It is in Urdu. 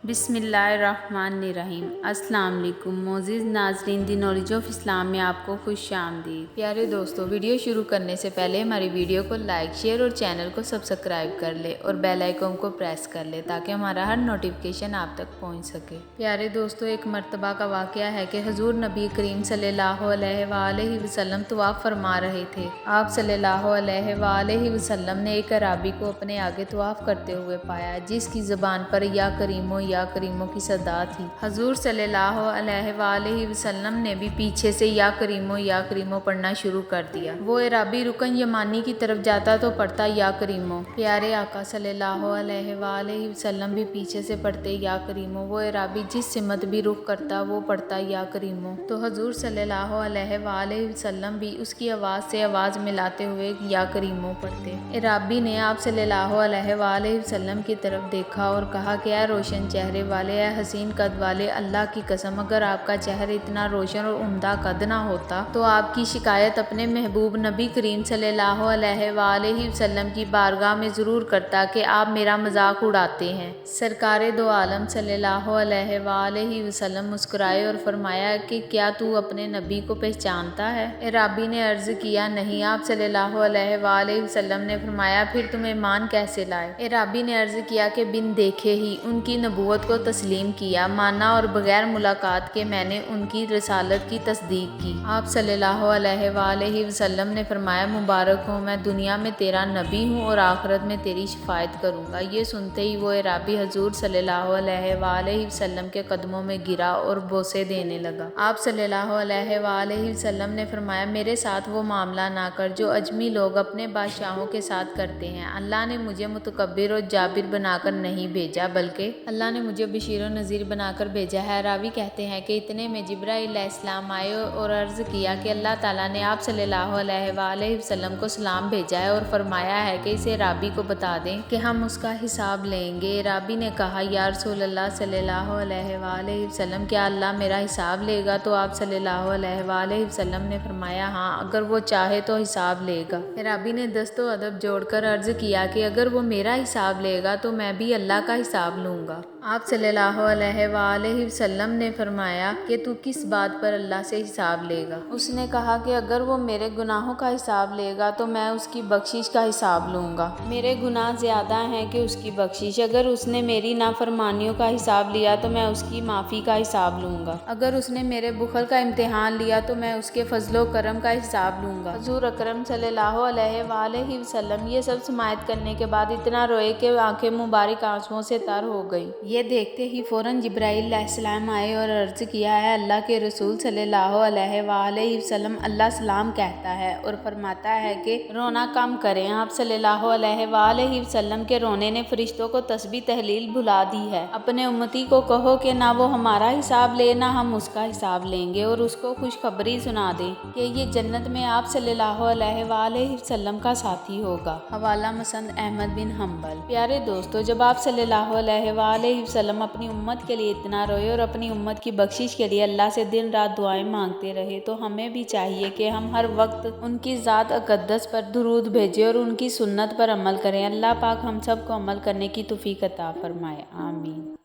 بسم اللہ الرحمن الرحیم۔ السلام علیکم معزز ناظرین، دی نالج آف اسلام میں آپ کو خوش آمدید۔ پیارے دوستو، ویڈیو شروع کرنے سے پہلے ہماری ویڈیو کو لائک، شیئر اور چینل کو سبسکرائب کر لے اور بیل آئیکن کو پریس کر لے تاکہ ہمارا ہر نوٹیفیکیشن آپ تک پہنچ سکے۔ پیارے دوستو، ایک مرتبہ کا واقعہ ہے کہ حضور نبی کریم صلی اللہ علیہ وآلہ وسلم طواف فرما رہے تھے۔ آپ صلی اللہ علیہ وآلہ وسلم نے ایک اعرابی کو اپنے آگے طواف کرتے ہوئے پایا جس کی زبان پر یا کریمو یا کریمو کی صدا تھی۔ حضور صلی اللہ علیہ وآلہ وسلم نے بھی پیچھے سے یا کریمو پڑھنا شروع کر دیا۔ وہ اعرابی رکن یمانی کی طرف جاتا تو پڑھتا یا کریمو۔ پیارے آقا صلی اللہ علیہ وآلہ وسلم بھی پیچھے سے پڑھتے یا کریمو۔ وہ اعرابی جس سمت بھی رخ کرتا وہ پڑھتا یا کریمو۔ تو حضور صلی اللہ علیہ وآلہ وسلم بھی اس کی آواز سے آواز ملاتے ہوئے یا کریمو پڑھتے۔ اعرابی نے آپ صلی اللہ علیہ وآلہ وسلم کی طرف دیکھا اور کہا کہ اے روشن چہرے والے، اے حسین قد والے، اللہ کی قسم اگر آپ کا چہرہ اتنا روشن اور عمدہ قد نہ ہوتا تو آپ کی شکایت اپنے محبوب نبی کریم صلی اللہ علیہ وآلہ وسلم کی بارگاہ میں ضرور کرتا کہ آپ میرا مذاق اڑاتے ہیں۔ سرکار دو عالم صلی اللہ علیہ وآلہ وسلم مسکرائے اور فرمایا کہ کیا تو اپنے نبی کو پہچانتا ہے؟ اعرابی نے عرض کیا نہیں۔ آپ صلی اللہ علیہ وآلہ وسلم نے فرمایا پھر تم ایمان کیسے لائے؟ اعرابی نے عرض کیا کہ بن دیکھے ہی ان کی نبوت کو تسلیم کیا، مانا اور بغیر ملاقات کے میں نے ان کی رسالت کی تصدیق کی۔ آپ صلی اللہ علیہ وآلہ وسلم نے فرمایا مبارک ہو، میں دنیا میں تیرا نبی ہوں اور آخرت میں تیری شفاعت کروں گا۔ یہ سنتے ہی وہ اعرابی حضور صلی اللہ علیہ وآلہ وسلم کے قدموں میں گرا اور بوسے دینے لگا۔ آپ صلی اللہ علیہ وآلہ وسلم نے فرمایا میرے ساتھ وہ معاملہ نہ کر جو عجمی لوگ اپنے بادشاہوں کے ساتھ کرتے ہیں۔ اللہ نے مجھے متکبر اور جابر بنا کر نہیں بھیجا بلکہ اللہ نے مجھے بشیر و نذیر بنا کر بھیجا ہے۔ راوی کہتے ہیں کہ اتنے میں جبرائیل علیہ السلام آئے اور عرض کیا کہ اللہ تعالیٰ نے آپ صلی اللہ علیہ وآلہ وسلم کو سلام بھیجا ہے اور فرمایا ہے کہ اس اعرابی کو بتا دیں کہ ہم اس کا حساب لیں گے۔ اعرابی نے کہا یا رسول اللہ صلی اللہ علیہ وآلہ وسلم کیا اللہ میرا حساب لے گا؟ تو آپ صلی اللہ علیہ وآلہ وسلم نے فرمایا ہاں، اگر وہ چاہے تو حساب لے گا۔ اعرابی نے دست و ادب جوڑ کر عرض کیا کہ اگر وہ میرا حساب لے گا تو میں بھی اللہ کا حساب لوں گا۔ آپ صلی اللہ علیہ وآلہ وسلم نے فرمایا کہ تو کس بات پر اللہ سے حساب لے گا؟ اس نے کہا کہ اگر وہ میرے گناہوں کا حساب لے گا تو میں اس کی بخشش کا حساب لوں گا۔ میرے گناہ زیادہ ہیں کہ اس کی بخشش۔ اگر اس نے میری نافرمانیوں کا حساب لیا تو میں اس کی معافی کا حساب لوں گا۔ اگر اس نے میرے بخل کا امتحان لیا تو میں اس کے فضل و کرم کا حساب لوں گا۔ حضور اکرم صلی اللہ علیہ وآلہ وسلم یہ سب سماعت کرنے کے بعد اتنا روئے کہ آنکھیں مبارک آنسوؤں سے تر ہو گئی۔ یہ دیکھتے ہی فوراً جبرائیل علیہ السلام آئے اور عرض کیا ہے اللہ کے رسول صلی اللہ علیہ وآلہ وسلم اللہ سلام کہتا ہے اور فرماتا ہے کہ رونا کم کریں۔ آپ صلی اللہ علیہ وآلہ وسلم کے رونے نے فرشتوں کو تسبیح تحلیل بھلا دی ہے۔ اپنے امتی کو کہو کہ نہ وہ ہمارا حساب لے نہ ہم اس کا حساب لیں گے اور اس کو خوشخبری سنا دیں کہ یہ جنت میں آپ صلی اللہ علیہ وآلہ وسلم کا ساتھی ہوگا۔ حوالہ مسند احمد بن حنبل۔ پیارے دوستو، جب آپ صلی اللہ علیہ وآلہ وسلم اپنی امت کے لیے اتنا روئے اور اپنی امت کی بخشش کے لیے اللہ سے دن رات دعائیں مانگتے رہے تو ہمیں بھی چاہیے کہ ہم ہر وقت ان کی ذات اقدس پر درود بھیجیں اور ان کی سنت پر عمل کریں۔ اللہ پاک ہم سب کو عمل کرنے کی توفیق عطا فرمائے، آمین۔